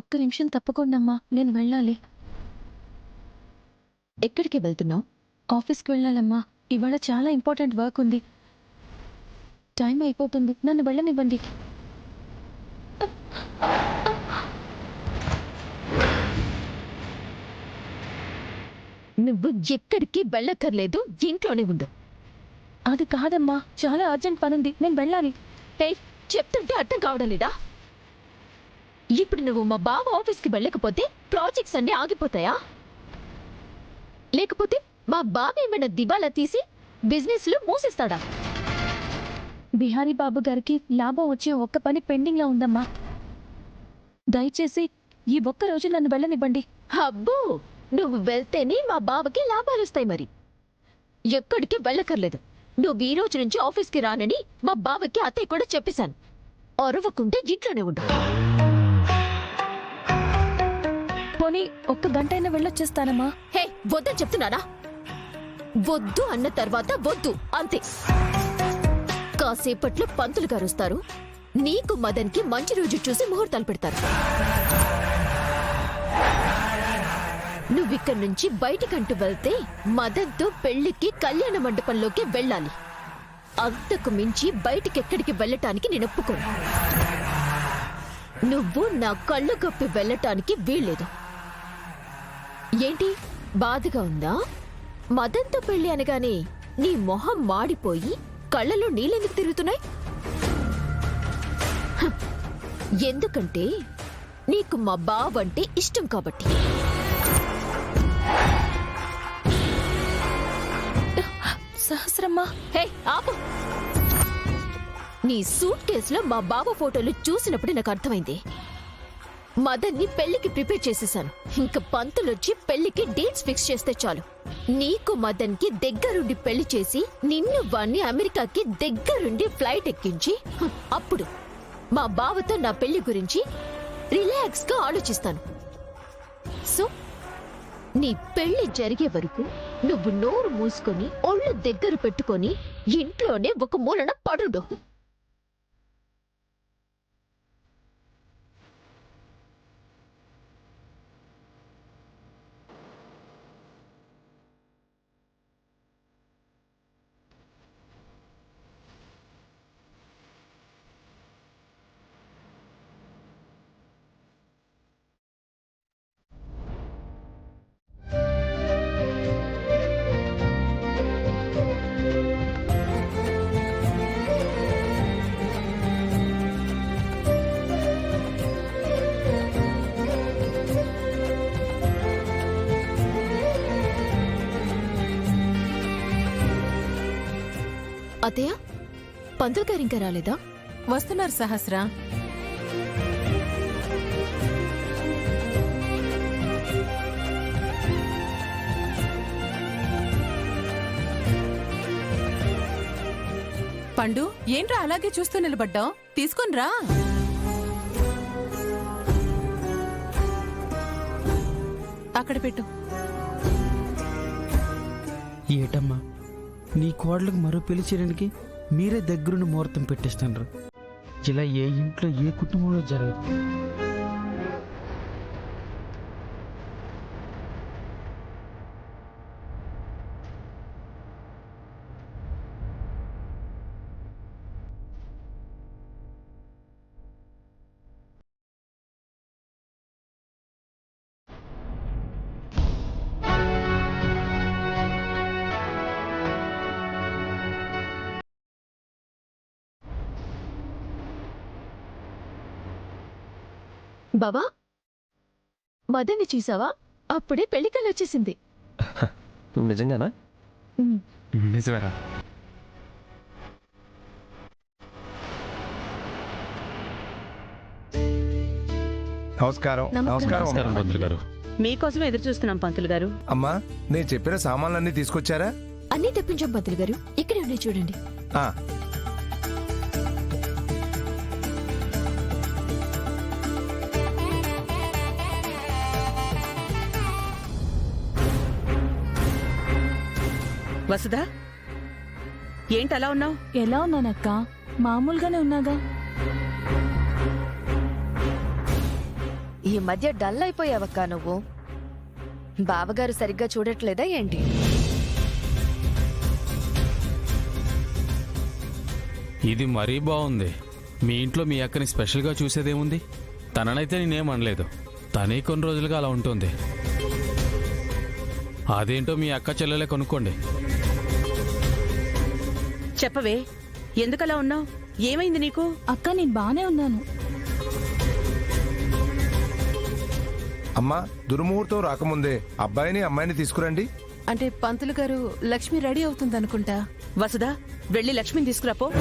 ఒక్క నిమిషం తప్పకుండా అమ్మా, నేను వెళ్ళాలి. ఎక్కడికి వెళ్తున్నావు? ఆఫీస్కి వెళ్ళాలమ్మా. ఇవాళ చాలా ఇంపార్టెంట్ వర్క్ ఉంది. టైం అయిపోతుంది, నన్ను వెళ్ళనివ్వండి. నువ్వు ఎక్కడికి వెళ్ళక్కర్లేదు, ఇంట్లోనే ఉండు. అది కాదమ్మా, చాలా అర్జెంట్ పనుంది, నేను వెళ్ళాలి. చెప్తుంటే అర్థం కావడం లేదా? ఇప్పుడు నువ్వు మా బావ ఆఫీస్కి వెళ్ళకపోతే ప్రాజెక్ట్స్ అన్నీ ఆగిపోతాయా? లేకపోతే మా బావ ఏమైనా దివాలా తీసి బిజినెస్లు మూసేస్తాడా? బిహారీ బాబు గారికి లాభం వచ్చే ఒక్క పని పెండింగ్లో ఉందమ్మా. దయచేసి ఈ ఒక్క రోజు నన్ను వెళ్ళనివ్వండి. అబ్బో, నువ్వు వెళ్తేనే మా బావకి లాభాలు వస్తాయి. మరి ఎక్కడికి వెళ్ళకర్లేదు. నువ్వు ఈ రోజు నుంచి ఆఫీస్కి రానని మా బావకి అత్తయ్య కూడా చెప్పేశాను. అరవకుంటే ఇంట్లోనే ఉండు. పోనీ ఒక్క గంట అయినా వెళ్ళొచ్చేస్తానమ్మా. హే, వద్దని చెప్తున్నానా? వద్దు అన్న తర్వాత వద్దు, అంతే. కాసేపట్లో పంతులు గారు వస్తారు. నీకు మదన్కి మంచి రోజు చూసి ముహూర్తాలు పెడతారు. నువ్విక్కడి నుంచి బయటికంటూ వెళ్తే మదన్తో పెళ్లికి కళ్యాణ మండపంలోకి వెళ్ళాలి. అంతకు మించి బయటికెక్కడికి వెళ్ళటానికి నేను ఒప్పుకోను. నువ్వు నా కళ్ళు కప్పి వెళ్ళటానికి వీల్లేదు. ఏంటి, బాధగా ఉందా? మదన్తో పెళ్లి అనగానే నీ మొహం మాడిపోయి కళ్ళలో నీళ్ళెందుకు తిరుగుతున్నాయి? ఎందుకంటే నీకు మా బావంటే ఇష్టం కాబట్టి. సహస్రమ్మా, హే, ఆపు. నీ సూట్ కేసులో మా బావ ఫోటోలు చూసినప్పుడు నాకు అర్థమైంది. మదన్ని పెళ్లికి ప్రిపేర్ చేసేసాను. ఇంక పంతులొచ్చి పెళ్లికి డేట్స్ ఫిక్స్ చేస్తే చాలు. నీకు మదన్కి దగ్గరుండి పెళ్లి చేసి నిన్ను వాణ్ణి అమెరికాకి దగ్గరుండి ఫ్లైట్ ఎక్కించి అప్పుడు మా బావతో నా పెళ్లి గురించి రిలాక్స్ గా ఆలోచిస్తాను. సో నీ పెళ్లి జరిగే వరకు నువ్వు నోరు మూసుకొని ఒళ్ళు దగ్గర పెట్టుకొని ఇంట్లోనే ఒక మూలన పడుడు. అతయ్య, పంతులు గారు ఇంకా రాలేదా? వస్తున్నారు సహస్ర. పండు, ఏంట్రా అలాగే చూస్తూ నిలబడ్డావు? తీసుకునిరా. అక్కడ పెట్టు. ఏటమ్మా, నీ కోడలకు మరో పెళ్లి చేయడానికి మీరే దగ్గరుండి ముహూర్తం పెట్టిస్తున్నారు. ఇలా ఏ ఇంట్లో ఏ కుటుంబంలో జరగదు. బావా, మదన్ని చూసావా? అప్పుడే పెళ్లికల్లి వచ్చేసింది. నిజంగానా? నిజమేరా. నమస్కారం. నమస్కారం పంతులు గారు. మీకోసం ఎదురు చూస్తున్నాం పంతులు గారు. అమ్మా, నేను చెప్పిన సామాన్లన్నీ తీసుకొచ్చారా? అన్నీ తెప్పించాం పంతులు గారు. ఇక్కడే ఉన్నాయి చూడండి. ఆ, వసుదా, ఏంటి అలా ఉన్నావు? ఎలా ఉన్నానక్క? మామూలుగానే ఉన్నాగా. ఈ మధ్య డల్ అయిపోయావక్కా నువ్వు. బావగారు సరిగ్గా చూడట్లేదా ఏంటి? ఇది మరీ బాగుంది. మీ ఇంట్లో మీ అక్కని స్పెషల్గా చూసేదేముంది? తననైతే నేనేం అనలేదు. తనే కొన్ని రోజులుగా అలా ఉంటుంది. అదేంటో మీ అక్క చెల్లెలే కొనుక్కోండి. చెప్పవే, ఎందుకలా ఉన్నావు? ఏమైంది నీకు? అక్క నేను బానే ఉన్నాను. అమ్మా, దుర్ముహూర్తం రాకముందే అబ్బాయిని అమ్మాయిని తీసుకురండి. అంటే పంతులు గారు లక్ష్మి రెడీ అవుతుందనుకుంటా. వసుదా, వెళ్ళి లక్ష్మిని తీసుకురాపో.